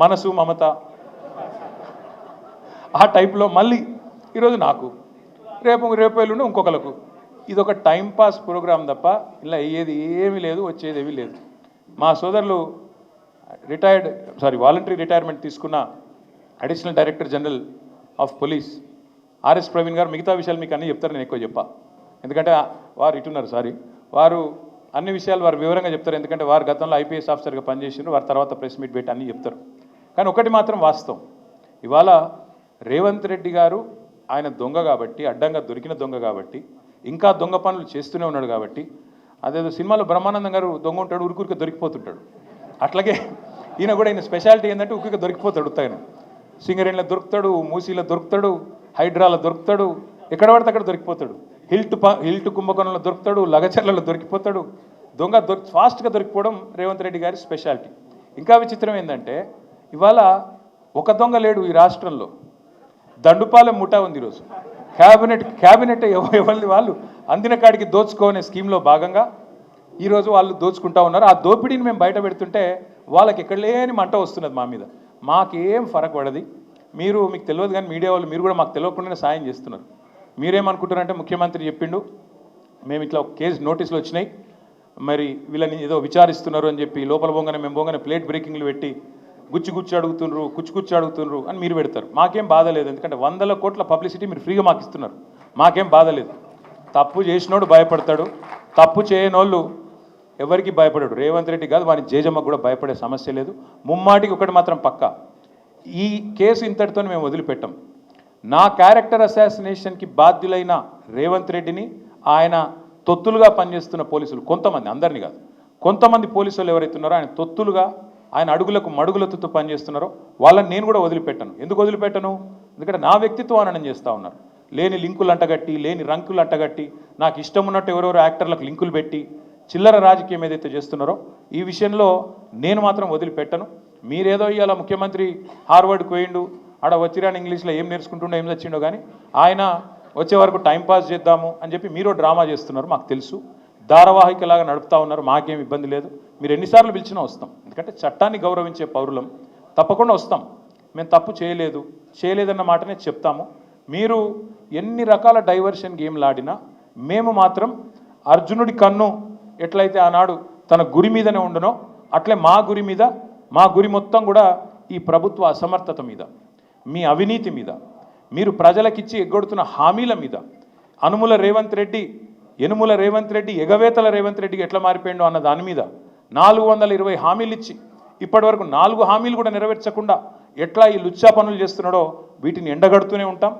మనసు మమత ఆ టైప్లో మళ్ళీ ఈరోజు నాకు రేపు ఎల్లుండి ఇంకొకరికి. ఇది ఒక టైంపాస్ ప్రోగ్రాం తప్ప ఇలా అయ్యేది ఏమీ లేదు, వచ్చేది ఏమీ లేదు. మా సోదరులు వాలంటరీ రిటైర్మెంట్ తీసుకున్న additional director general of police RS Praveen గారు మిగతా విషయాలు మీకు అన్నీ చెప్తారు, నేను ఎక్కువ చెప్పా. ఎందుకంటే వారు ఇటున్నారు, వారు అన్ని విషయాలు వారు వివరంగా చెప్తారు. ఎందుకంటే వారు గతంలో ఐపీఎస్ ఆఫీసర్గా పనిచేసినారు, వారి తర్వాత ప్రెస్ మీట్ పెట్టి అన్నీ చెప్తారు. కానీ ఒకటి మాత్రం వాస్తవం, ఇవాళ రేవంత్ రెడ్డి గారు ఆయన దొంగ కాబట్టి, అడ్డంగా దొరికిన దొంగ కాబట్టి, ఇంకా దొంగ పనులు చేస్తూనే ఉన్నాడు కాబట్టి, అదేదో సినిమాలో బ్రహ్మానందం గారు దొంగ ఉంటాడు, ఉరికురికి దొరికిపోతుంటాడు. అట్లాగే ఈయన కూడా ఈయన స్పెషాలిటీ ఏంటంటే ఉరికి దొరికిపోతాడు. ఆయన సింగరేణిలో దొరుకుతాడు, మూసీలో దొరుకుతాడు, హైడ్రాలో దొరుకుతాడు, ఎక్కడ పడితే అక్కడ దొరికిపోతాడు. హిల్ట్ కుంభకోణంలో దొరుకుతాడు, లగచర్లలో దొరికిపోతాడు. ఫాస్ట్గా దొరికిపోవడం రేవంత్ రెడ్డి గారి స్పెషాలిటీ. ఇంకా విచిత్రం ఏంటంటే ఇవాళ ఒక దొంగ లేడు ఈ రాష్ట్రంలో, దండుపాలెం ముఠా ఉంది. ఈరోజు క్యాబినెట్ ఎవరిది వాళ్ళు అందిన కాడికి దోచుకోనే స్కీమ్లో భాగంగా ఈరోజు వాళ్ళు దోచుకుంటా ఉన్నారు. ఆ దోపిడీని మేము బయట పెడుతుంటే వాళ్ళకి ఎక్కడ లేని మంట వస్తున్నది మా మీద. మాకేం ఫరక్ పడది. మీకు తెలియదు కానీ మీడియా వాళ్ళు మీరు కూడా మాకు తెలియకుండానే సాయం చేస్తున్నారు. మీరేమనుకుంటున్నారంటే ముఖ్యమంత్రి చెప్పిండు, మేము ఇట్లా కేసు నోటీసులు వచ్చినాయి, మరి వీళ్ళని ఏదో విచారిస్తున్నారు అని చెప్పి లోపల మేము పోగానే ప్లేట్ బ్రేకింగ్లు పెట్టి గుచ్చి అడుగుతున్నారు అని మీరు పెడతారు. మాకేం బాధ లేదు, ఎందుకంటే 100 కోట్ల పబ్లిసిటీ మీరు ఫ్రీగా మాకు ఇస్తున్నారు. మాకేం బాధ లేదు. తప్పు చేసినోడు భయపడతాడు, తప్పు చేయనోళ్ళు ఎవరికి భయపడాడు. రేవంత్ రెడ్డి కాదు, వాని జేజమ్మకు కూడా భయపడే సమస్య లేదు. ముమ్మాటికి ఒకటి మాత్రం పక్కా, ఈ కేసు ఇంతటితో మేము వదిలిపెట్టాం. నా క్యారెక్టర్ అసాసినేషన్కి బాధ్యులైన రేవంత్ రెడ్డిని ఆయన తొత్తులుగా పనిచేస్తున్న పోలీసులు కొంతమంది, అందరినీ కాదు, కొంతమంది పోలీసులు ఎవరైతే ఉన్నారో ఆయన తొత్తులుగా, ఆయన అడుగులకు మడుగులతో పనిచేస్తున్నారో వాళ్ళని నేను కూడా వదిలిపెట్టను. ఎందుకు వదిలిపెట్టను? ఎందుకంటే నా వ్యక్తిత్వం హననం చేస్తూ ఉన్నారు. లేని లింకులు అంటగట్టి, లేని రంకులు అంటగట్టి, నాకు ఇష్టం ఉన్నట్టు ఎవరెవరో యాక్టర్లకు లింకులు పెట్టి చిల్లర రాజకీయం ఏదైతే చేస్తున్నారో ఈ విషయంలో నేను మాత్రం వదిలిపెట్టను. మీరేదో ఇవాళ ముఖ్యమంత్రి హార్వర్డ్కి పోయిండు, ఆడ వచ్చిరాని ఇంగ్లీష్లో ఏం నేర్చుకుంటుండో ఏం తెచ్చిండో కానీ ఆయన వచ్చే వరకు టైంపాస్ చేద్దాము అని చెప్పి మీరు డ్రామా చేస్తున్నారు. మాకు తెలుసు, ధారావాహికలాగా నడుపుతా ఉన్నారు. మాకేం ఇబ్బంది లేదు. మీరు ఎన్నిసార్లు పిలిచినా వస్తాం, ఎందుకంటే చట్టాన్ని గౌరవించే పౌరులం. తప్పకుండా వస్తాం. మేము తప్పు చేయలేదన్న మాటనే చెప్తాము. మీరు ఎన్ని రకాల డైవర్షన్ గేమ్లు ఆడినా మేము మాత్రం అర్జునుడి కన్ను ఎట్లయితే ఆనాడు తన గురి మీదనే ఉండనో అట్లే మా గురి మొత్తం కూడా ఈ ప్రభుత్వ అసమర్థత మీద, మీ అవినీతి మీద, మీరు ప్రజలకిచ్చి ఎగ్గొడుతున్న హామీల మీద, యనుమల రేవంత్ రెడ్డి ఎగవేతల రేవంత్ రెడ్డికి ఎట్లా మారిపోయిండో అన్న దాని మీద 420 హామీలు ఇచ్చి ఇప్పటివరకు 4 హామీలు కూడా నెరవేర్చకుండా ఎట్లా ఈ లుచ్చా పనులు చేస్తున్నాడో వీటిని ఎండగడుతూనే ఉంటాం.